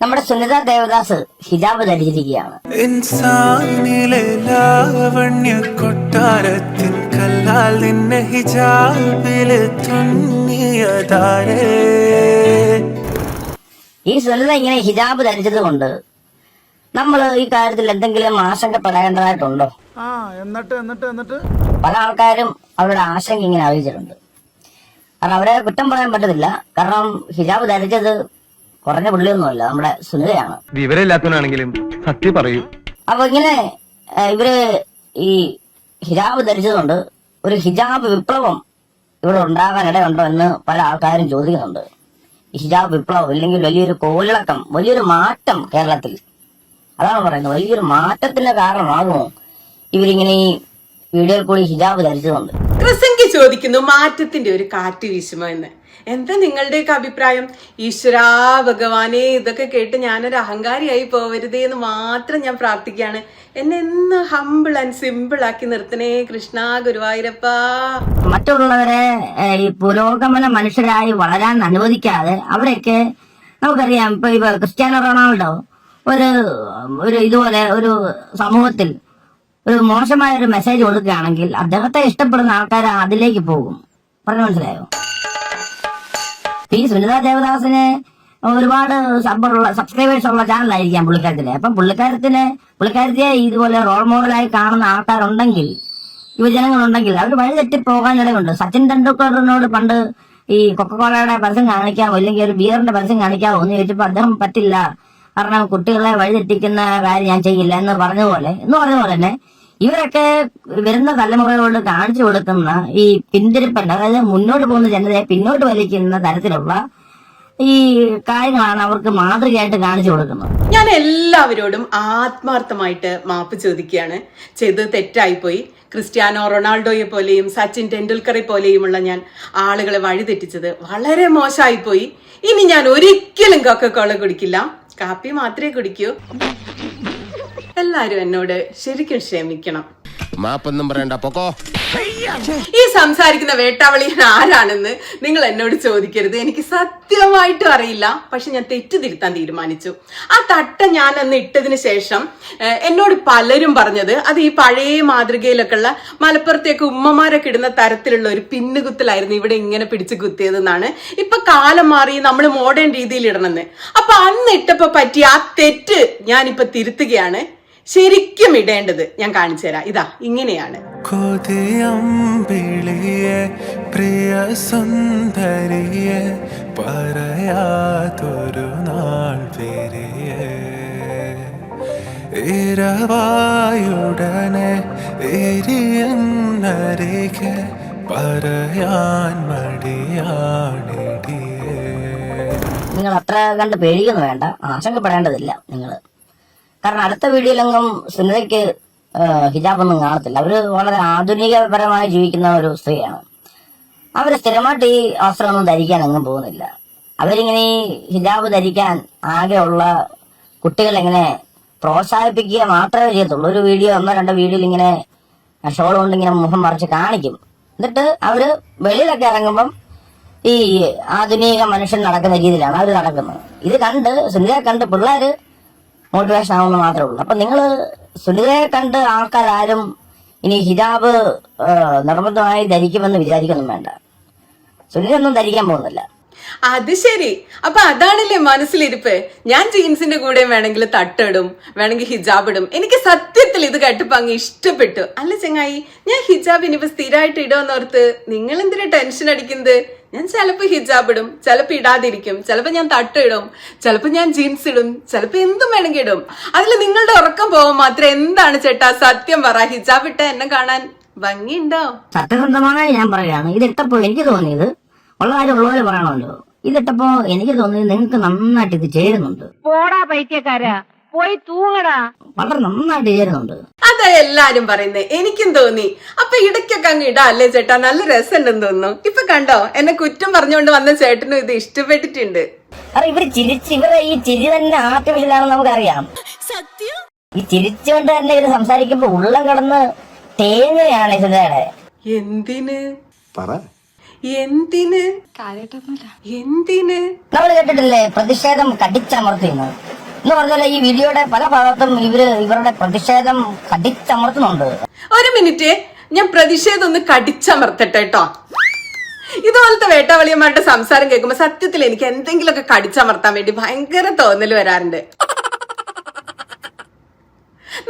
നമ്മുടെ സുനിത ദേവദാസ് ഹിജാബ് ധരിച്ചിരിക്കുകയാണ്. ഇൻസാനിലെ ലാവണ്യ കൊട്ടാരത്തിൻ കല്ലാൽ നിന്നെ ഹിജാബില് തുന്നിയതാരേ. ഈ സുനിത ഇങ്ങനെ ഹിജാബ് ധരിച്ചത് കൊണ്ട് നമ്മൾ ഈ കാര്യത്തിൽ എന്തെങ്കിലും ആശങ്കപ്പെടേണ്ടതായിട്ടുണ്ടോ? എന്നിട്ട് പല ആൾക്കാരും അവരുടെ ആശങ്ക ഇങ്ങനെ അറിയിച്ചിട്ടുണ്ട്. കാരണം അവരെ കുറ്റം പറയാൻ പറ്റത്തില്ല. കാരണം ഹിജാബ് ധരിച്ചത് കുറഞ്ഞ പുള്ളിയൊന്നുമല്ല, നമ്മുടെ സുനിതയാണ്. വിവരമില്ലാത്തവനാണെങ്കിലും സത്യം പറയൂ. അപ്പൊ ഇങ്ങനെ ഇവര് ഈ ഹിജാബ് ധരിച്ചതുകൊണ്ട് ഒരു ഹിജാബ് വിപ്ലവം ഇവിടെ ഉണ്ടാകാനിടയുണ്ടോ എന്ന് പല ആൾക്കാരും ചോദിക്കുന്നുണ്ട്. ഈ ഹിജാബ് വിപ്ലവം ഇല്ലെങ്കിൽ വലിയൊരു കോളിളക്കം, വലിയൊരു മാറ്റം കേരളത്തിൽ, അതാണ് പറയുന്നത്, വലിയൊരു മാറ്റത്തിന് കാരണമാകുമോ ഇവരിങ്ങനെ ഈ വീഡിയോയിൽ കൂടി ഹിജാബ് ധരിച്ചതുകൊണ്ട്? പ്രസംഗി ചോദിക്കുന്നു മാറ്റത്തിന്റെ ഒരു കാറ്റ് വീശുമോ എന്ന്. എന്താ നിങ്ങളുടെയൊക്കെ അഭിപ്രായം? ഈശ്വരാ ഭഗവാനെ, ഇതൊക്കെ കേട്ട് ഞാനൊരു അഹങ്കാരിയായി പോവരുതേ എന്ന് മാത്രം ഞാൻ പ്രാർത്ഥിക്കുകയാണ്. എന്നെ എന്ന് ഹംബിൾ ആൻഡ് സിമ്പിൾ ആക്കി നിർത്തണേ കൃഷ്ണ ഗുരുവായൂരപ്പ. മറ്റുള്ളവരെ ഈ പുരോഗമന മനുഷ്യരായി വളരാൻ അനുവദിക്കാതെ അവരൊക്കെ നമുക്കറിയാം. ഇപ്പൊ ക്രിസ്ത്യാനോ റൊണാൾഡോ ഒരു ഇതുപോലെ ഒരു സമൂഹത്തിൽ ഒരു മോശമായ ഒരു മെസ്സേജ് കൊടുക്കുകയാണെങ്കിൽ അദ്ദേഹത്തെ ഇഷ്ടപ്പെടുന്ന ആൾക്കാർ അതിലേക്ക് പോകും. പറഞ്ഞു മനസ്സിലായോ? ഈ സുനിത ദേവദാസിന് ഒരുപാട് സബ്സ്ക്രൈബേഴ്സ് ഉള്ള ചാനലായിരിക്കാം പുള്ളിക്കാരത്തിന്. അപ്പം പുള്ളിക്കാരത്തിയെ ഇതുപോലെ റോൾ മോഡലായി കാണുന്ന ആൾക്കാരുണ്ടെങ്കിൽ, യുവജനങ്ങളുണ്ടെങ്കിൽ അവർ വഴിതെറ്റി പോകാനിടയുണ്ട്. സച്ചിൻ ടെണ്ടുൽക്കറിനോട് പണ്ട് ഈ കൊക്കക്കോളയുടെ പരസ്യം കാണിക്കാമോ അല്ലെങ്കിൽ ഒരു ബിയറിന്റെ പരസ്യം കാണിക്കാമോ എന്ന് ചോദിച്ചപ്പോൾ അദ്ദേഹം പറ്റില്ല, കാരണം കുട്ടികളെ വഴിതെറ്റിക്കുന്ന കാര്യം ഞാൻ ചെയ്യില്ല എന്ന് പറഞ്ഞ പോലെ തന്നെ ഇവരൊക്കെ വരുന്ന തലമുറയോട് കാണിച്ചു കൊടുക്കുന്ന ഈ പിന്തിരിപ്പല്ല, അതായത് മുന്നോട്ട് പോകുന്ന ജനതയെ പിന്നോട്ട് വലിക്കുന്ന തരത്തിലുള്ള ഈ കാര്യങ്ങളാണ് അവർക്ക് മാതൃകയായിട്ട് കാണിച്ചു കൊടുക്കുന്നത്. ഞാൻ എല്ലാവരോടും ആത്മാർത്ഥമായിട്ട് മാപ്പ് ചോദിക്കുകയാണ്. ചെയ്തത് തെറ്റായിപ്പോയി. ക്രിസ്ത്യാനോ റൊണാൾഡോയെ പോലെയും സച്ചിൻ ടെണ്ടുൽക്കറെ പോലെയുമുള്ള ഞാൻ ആളുകളെ വഴിതെറ്റിച്ചത് വളരെ മോശമായിപ്പോയി. ഇനി ഞാൻ ഒരിക്കലും കൊക്കക്കോള കുടിക്കില്ല, കാപ്പി മാത്രമേ കുടിക്കൂ. എല്ലാരും എന്നോട് ശരിക്കും ക്ഷമിക്കണം. മാപ്പൊന്നും പറയണ്ട, പൊക്കോ. ഈ സംസാരിക്കുന്ന വേട്ടാവളിയൻ ആരാണെന്ന് നിങ്ങൾ എന്നോട് ചോദിക്കരുത്. എനിക്ക് സത്യമായിട്ടും അറിയില്ല. പക്ഷെ ഞാൻ തെറ്റുതിരുത്താൻ തീരുമാനിച്ചു. ആ തട്ട ഞാൻ അന്ന് ഇട്ടതിന് ശേഷം എന്നോട് പലരും പറഞ്ഞത് അത് ഈ പഴയ മാതൃകയിലൊക്കെ ഉള്ള മലപ്പുറത്തേക്ക് ഉമ്മമാരൊക്കെ ഇടുന്ന തരത്തിലുള്ള ഒരു പിന്നുകുത്തലായിരുന്നു ഇവിടെ ഇങ്ങനെ പിടിച്ചു കുത്തിയതെന്നാണ്. ഇപ്പൊ കാലം മാറി നമ്മൾ മോഡേൺ രീതിയിൽ ഇടണമെന്ന്. അപ്പൊ അന്ന് ഇട്ടപ്പോ പറ്റിയ ആ തെറ്റ് ഞാനിപ്പോ തിരുത്തുകയാണ്. ശരിക്കും ഇടേണ്ടത് ഞാൻ കാണിച്ചു തരാം. ഇതാ ഇങ്ങനെയാണ്. കൊതിയമ്പിളിയെ പ്രിയ സുന്ദരിയെ പറയാതൊരു നാൾ വരിയെ ഇരവായുടനെ എരിയന്നരികെ പറയാൻ മടിയാണിടിയേ. നിങ്ങൾ അത്ര കണ്ട് പേടിക്കൊന്നും വേണ്ട, ആശങ്കപ്പെടേണ്ടതില്ല നിങ്ങൾ. കാരണം അടുത്ത വീഡിയോയിലെങ്ങും സുനിതയ്ക്ക് ഹിജാബൊന്നും കാണത്തില്ല. അവര് വളരെ ആധുനികപരമായി ജീവിക്കുന്ന ഒരു സ്ത്രീയാണ്. അവര് സ്ഥിരമായിട്ട് ഈ വസ്ത്രമൊന്നും ധരിക്കാൻ ഒന്നും പോകുന്നില്ല. അവരിങ്ങനെ ഈ ഹിജാബ് ധരിക്കാൻ ആകെയുള്ള കുട്ടികളെങ്ങനെ പ്രോത്സാഹിപ്പിക്കുക മാത്രമേ ചെയ്യത്തുള്ളൂ. ഒരു വീഡിയോ 1-2 വീഡിയോയിൽ ഇങ്ങനെ ഷോൾ കൊണ്ട് ഇങ്ങനെ മുഖം മറിച്ച് കാണിക്കും. എന്നിട്ട് അവര് വെളിയിലൊക്കെ ഇറങ്ങുമ്പം ഈ ആധുനിക മനുഷ്യൻ നടക്കുന്ന രീതിയിലാണ് അവർ നടക്കുന്നത്. ഇത് കണ്ട് സുനിതയെ കണ്ട് പിള്ളേര് മോട്ടിവേഷൻ ആവുന്ന മാത്രമേ ഉള്ളൂ. അപ്പൊ നിങ്ങൾ സുനിതയെ കണ്ട് ആൾക്കാരും ഇനി ഹിജാബ് നിർബന്ധമായി ധരിക്കുമെന്ന് വിചാരിക്കൊന്നും വേണ്ട. സുനിതയൊന്നും ധരിക്കാൻ പോകുന്നില്ല. അത് ശരി. അപ്പൊ അതാണല്ലേ മനസ്സിലിരിപ്പ്. ഞാൻ ജീൻസിന്റെ കൂടെ വേണമെങ്കിൽ തട്ടിടും, വേണമെങ്കിൽ ഹിജാബ് ഇടും. എനിക്ക് സത്യത്തിൽ ഇത് കേട്ടപ്പോ അങ്ങ് ഇഷ്ടപ്പെട്ടു. അല്ല ചങ്ങായി, ഞാൻ ഹിജാബ് ഇനിയിപ്പോ സ്ഥിരമായിട്ട് ഇടുമെന്നോർത്ത് നിങ്ങൾ എന്തിനാ ടെൻഷൻ അടിക്കുന്നത്? ഞാൻ ചിലപ്പോ ഹിജാബ് ഇടും, ചിലപ്പോ ഇടാതിരിക്കും, ചിലപ്പോ ഞാൻ തട്ടിടും, ചിലപ്പോ ഞാൻ ജീൻസ് ഇടും, ചിലപ്പോ എന്തും വേണമെങ്കിൽ ഇടും. അതിൽ നിങ്ങളുടെ ഉറക്കം പോവാൻ മാത്രം എന്താണ് ചേട്ടാ? സത്യം പറ, ഹിജാബ് ഇട്ട എന്നെ കാണാൻ ഭംഗിയുണ്ടോ? സത്യസന്ധമായി ഞാൻ പറയാണ്, ഇതിട്ടപ്പോ എനിക്ക് തോന്നിയത് ഉള്ള കാര്യം ഉള്ളപോലെ പറയണമല്ലോ. ഇതിട്ടപ്പോ എനിക്ക് തോന്നിയത് നിങ്ങൾക്ക് നന്നായിട്ട് ഇത് ചേരുന്നുണ്ട്. പോടാ പൈത്യക്കാരാ, പോയി തൂങ്ങടാ. വളരെ നന്നായിട്ട് ചേരുന്നുണ്ട്. അതാ എല്ലാരും പറയുന്നത്. എനിക്കും തോന്നി. അപ്പൊ ഇടയ്ക്കൊക്കെ അങ്ങ് ഇടാ അല്ലേ ചേട്ടാ? നല്ല രസമുണ്ടെന്ന് തോന്നുന്നു. ഇപ്പൊ കണ്ടോ, എന്നെ കുറ്റം പറഞ്ഞുകൊണ്ട് വന്ന ചേട്ടനും ഇത് ഇഷ്ടപ്പെട്ടിട്ടുണ്ട്. ഇവര് ഇവരെ ഈ ചിരി തന്നെ ആർട്ടിഫിഷ്യലാണെന്ന് നമുക്കറിയാം. ഈ ചിരിച്ചുകൊണ്ട് തന്നെ ഇത് സംസാരിക്കുമ്പോ ഉള്ളം കടന്ന് തേങ്ങയാണ് സുനിതയുടെ. എന്തിന് പറ, എന്തിന്? നമ്മൾ കേട്ടിട്ടില്ലേ പ്രതിഷേധം കടിച്ചമർത്തുന്നു? എന്ന് പറഞ്ഞാൽ ഈ വീഡിയോയുടെ പല ഭാഗത്തും ഇവരുടെ പ്രതിഷേധം കടിച്ചമർത്തുന്നുണ്ട്. ഒരു മിനിറ്റ്, ഞാൻ പ്രതിഷേധം ഒന്ന് കടിച്ചമർത്തട്ടെ കേട്ടോ. ഇതുപോലത്തെ വേട്ടാവളിയന്മാരുടെ സംസാരം കേൾക്കുമ്പോ സത്യത്തിൽ എനിക്ക് എന്തെങ്കിലുമൊക്കെ കടിച്ചമർത്താൻ വേണ്ടി ഭയങ്കര തോന്നൽ വരാറുണ്ട്.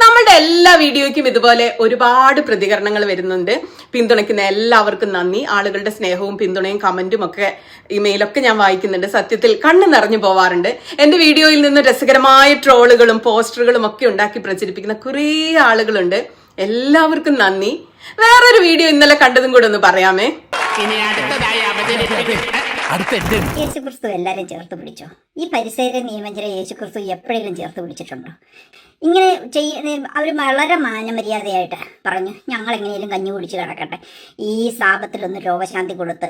നമ്മളുടെ എല്ലാ വീഡിയോയ്ക്കും ഇതുപോലെ ഒരുപാട് പ്രതികരണങ്ങൾ വരുന്നുണ്ട്. പിന്തുണയ്ക്കുന്ന എല്ലാവർക്കും നന്ദി. ആളുകളുടെ സ്നേഹവും പിന്തുണയും കമന്റും ഒക്കെ ഇമെയിലൊക്കെ ഞാൻ വായിക്കുന്നുണ്ട്. സത്യത്തിൽ കണ്ണ് നിറഞ്ഞു പോവാറുണ്ട്. എന്റെ വീഡിയോയിൽ നിന്ന് രസകരമായ ട്രോളുകളും പോസ്റ്ററുകളും ഒക്കെ ഉണ്ടാക്കി പ്രചരിപ്പിക്കുന്ന കുറേ ആളുകളുണ്ട്. എല്ലാവർക്കും നന്ദി. വേറൊരു വീഡിയോ ഇന്നലെ കണ്ടതും കൂടെ ഒന്ന് പറയാമേ. യേശുക്രിസ്തു എല്ലാവരും ചേർത്ത് പിടിച്ചോ? ഈ പരിസര നിയമജ്ഞരെ യേശുക്രിസ്തു എപ്പോഴെങ്കിലും ചേർത്ത് പിടിച്ചിട്ടുണ്ടോ? ഇങ്ങനെ അവർ വളരെ മാനമര്യാദയായിട്ട് പറഞ്ഞു, ഞങ്ങൾ എങ്ങനെയും കഞ്ഞി കുടിച്ച് കിടക്കട്ടെ, ഈ സാപത്തിലൊന്ന് രോഗശാന്തി കൊടുത്ത്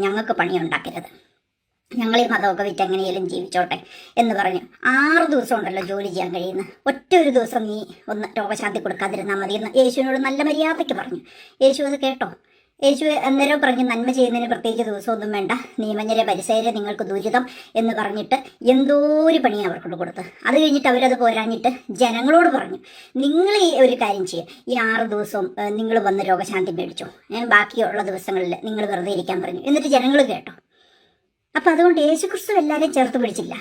ഞങ്ങൾക്ക് പണിയുണ്ടാക്കരുത്, ഞങ്ങൾ ഈ മതമൊക്കെ വിറ്റ് എങ്ങനെയും ജീവിച്ചോട്ടെ എന്ന് പറഞ്ഞു. 6 ദിവസം ഉണ്ടല്ലോ ജോലി ചെയ്യാൻ കഴിയുന്ന. ഒറ്റ ഒരു ദിവസം നീ ഒന്ന് രോഗശാന്തി കൊടുക്കാതിരുന്നാൽ മതിയെന്ന് യേശുവിനോട് നല്ല മര്യാദയ്ക്ക് പറഞ്ഞു. യേശു അത് കേട്ടോ? യേശു അന്നേരം പറഞ്ഞു, നന്മ ചെയ്യുന്നതിന് പ്രത്യേകിച്ച് ദിവസമൊന്നും വേണ്ട, നിയമജ്ഞരെ പരിസര നിങ്ങൾക്ക് ദുരിതം എന്ന് പറഞ്ഞിട്ട് എന്തോ ഒരു പണി അവർക്കൊണ്ട് കൊടുത്ത്. അത് കഴിഞ്ഞിട്ട് അവരത് പോരാഞ്ഞിട്ട് ജനങ്ങളോട് പറഞ്ഞു, നിങ്ങൾ ഈ ഒരു കാര്യം ചെയ്യുക, ഈ 6 ദിവസവും നിങ്ങൾ വന്ന് രോഗശാന്തി മേടിച്ചോ, ബാക്കിയുള്ള ദിവസങ്ങളിൽ നിങ്ങൾ വെറുതെ ഇരിക്കാൻ പറഞ്ഞു. എന്നിട്ട് ജനങ്ങൾ കേട്ടോ. അപ്പൊ അതുകൊണ്ട് യേശുക്രിസ്തു എല്ലാവരെയും ചേർത്ത് പിടിച്ചില്ല.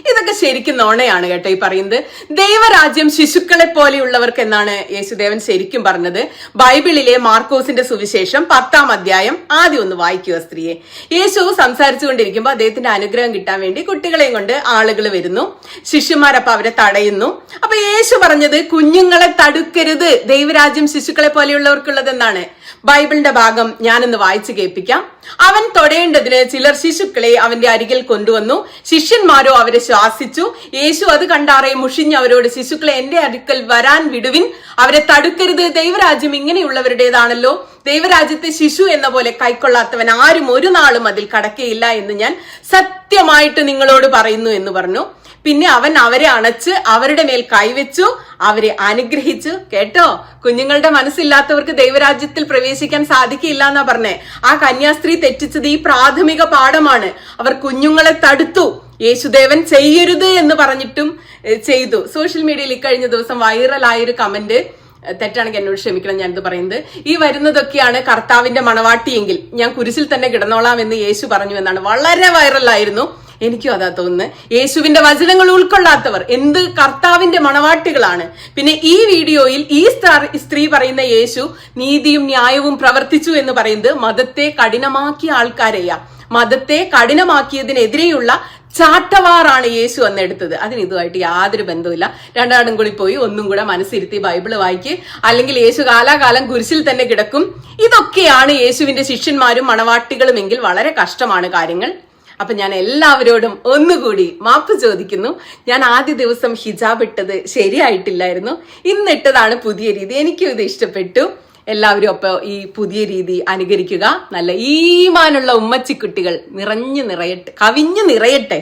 ഇതൊക്കെ ശരിക്കും നോണയാണ് കേട്ടോ ഈ പറയുന്നത്. ദൈവരാജ്യം ശിശുക്കളെ പോലെയുള്ളവർക്ക് എന്നാണ് യേശുദേവൻ ശരിക്കും പറഞ്ഞത്. ബൈബിളിലെ മാർക്കോസിന്റെ സുവിശേഷം 10-ാം അധ്യായം ആദ്യം ഒന്ന് വായിക്കുക സ്ത്രീയെ. യേശു സംസാരിച്ചുകൊണ്ടിരിക്കുമ്പോൾ അദ്ദേഹത്തിന്റെ അനുഗ്രഹം കിട്ടാൻ വേണ്ടി കുട്ടികളെയും കൊണ്ട് ആളുകൾ വരുന്നു. ശിഷ്യന്മാരപ്പ അവരെ തടയുന്നു. അപ്പൊ യേശു പറഞ്ഞത്, കുഞ്ഞുങ്ങളെ തടുക്കരുത്, ദൈവരാജ്യം ശിശുക്കളെ പോലെയുള്ളവർക്കുള്ളതെന്നാണ്. ബൈബിളിന്റെ ഭാഗം ഞാനൊന്ന് വായിച്ചു കേൾപ്പിക്കാം. അവൻ തൊടേണ്ടതിന് ചിലർ ശിശുക്കളെ അവന്റെ അരികിൽ കൊണ്ടുവന്നു. ശിഷ്യന്മാരോ അവരെ ശാസിച്ചു. യേശു അത് കണ്ടാറെ മുഷിഞ്ഞ് അവരോട്, ശിശുക്കളെ എന്റെ അടുക്കൽ വരാൻ വിടുവിൻ, അവരെ തടുക്കരുത്, ദൈവരാജ്യം ഇങ്ങനെയുള്ളവരുടേതാണല്ലോ. ദൈവരാജ്യത്തെ ശിശു എന്ന പോലെ കൈക്കൊള്ളാത്തവൻ ആരും ഒരു നാളും അതിൽ കടക്കയില്ല എന്ന് ഞാൻ സത്യമായിട്ട് നിങ്ങളോട് പറയുന്നു എന്ന് പറഞ്ഞു. പിന്നെ അവൻ അവരെ അണച്ച് അവരുടെ മേൽ കൈവച്ചു, അവരെ അനുഗ്രഹിച്ചു. കേട്ടോ, കുഞ്ഞുങ്ങളുടെ മനസ്സില്ലാത്തവർക്ക് ദൈവരാജ്യത്തിൽ പ്രവേശിക്കാൻ സാധിക്കില്ല എന്നാ പറഞ്ഞേ. ആ കന്യാസ്ത്രീ തെറ്റിച്ചത് ഈ പ്രാഥമിക പാഠമാണ്. അവർ കുഞ്ഞുങ്ങളെ തടുത്തു. യേശുദേവൻ ചെയ്യരുത് എന്ന് പറഞ്ഞിട്ടും ചെയ്തു. സോഷ്യൽ മീഡിയയിൽ ഇക്കഴിഞ്ഞ ദിവസം വൈറലായൊരു കമന്റ്, തെറ്റാണെങ്കിൽ എന്നോട് ക്ഷമിക്കണം ഞാനിത് പറയുന്നത്, ഈ വരുന്നതൊക്കെയാണ് കർത്താവിന്റെ മണവാട്ടിയെങ്കിൽ ഞാൻ കുരിശിൽ തന്നെ കിടന്നോളാം എന്ന് യേശു പറഞ്ഞു എന്നാണ്. വളരെ വൈറലായിരുന്നു. എനിക്കും അതാ തോന്നുന്നു. യേശുവിന്റെ വചനങ്ങൾ ഉൾക്കൊള്ളാത്തവർ എന്ത് കർത്താവിന്റെ മണവാട്ടികളാണ്. പിന്നെ ഈ വീഡിയോയിൽ ഈ സ്ത്രീ പറയുന്ന യേശു നീതിയും ന്യായവും പ്രവർത്തിച്ചു എന്ന് പറയുന്നത് മതത്തെ കഠിനമാക്കിയ ആൾക്കാരെയാ. മതത്തെ കഠിനമാക്കിയതിനെതിരെയുള്ള ചാട്ടവാറാണ് യേശു അന്നെടുത്തത്. അതിന് ഇതുമായിട്ട് യാതൊരു ബന്ധവുമില്ല. രണ്ടാടും കൂടി പോയി ഒന്നും കൂടെ മനസ്സിരുത്തി ബൈബിള് വായിക്ക്, അല്ലെങ്കിൽ യേശു കാലാകാലം കുരിശിൽ തന്നെ കിടക്കും. ഇതൊക്കെയാണ് യേശുവിന്റെ ശിഷ്യന്മാരും മണവാട്ടികളുമെങ്കിൽ വളരെ കഷ്ടമാണ് കാര്യങ്ങൾ. അപ്പൊ ഞാൻ എല്ലാവരോടും ഒന്നുകൂടി മാപ്പ് ചോദിക്കുന്നു. ഞാൻ ആദ്യ ദിവസം ഹിജാബ് ഇട്ടത് ശരിയായിട്ടില്ലായിരുന്നു. ഇന്നിട്ടതാണ് പുതിയ രീതി. എനിക്കും ഇത് ഇഷ്ടപ്പെട്ടു. എല്ലാവരും അപ്പൊ ഈ പുതിയ രീതി അനുകരിക്കുക. നല്ല ഈമാനുള്ള ഉമ്മച്ചിക്കുട്ടികൾ കവിഞ്ഞു നിറയട്ടെ.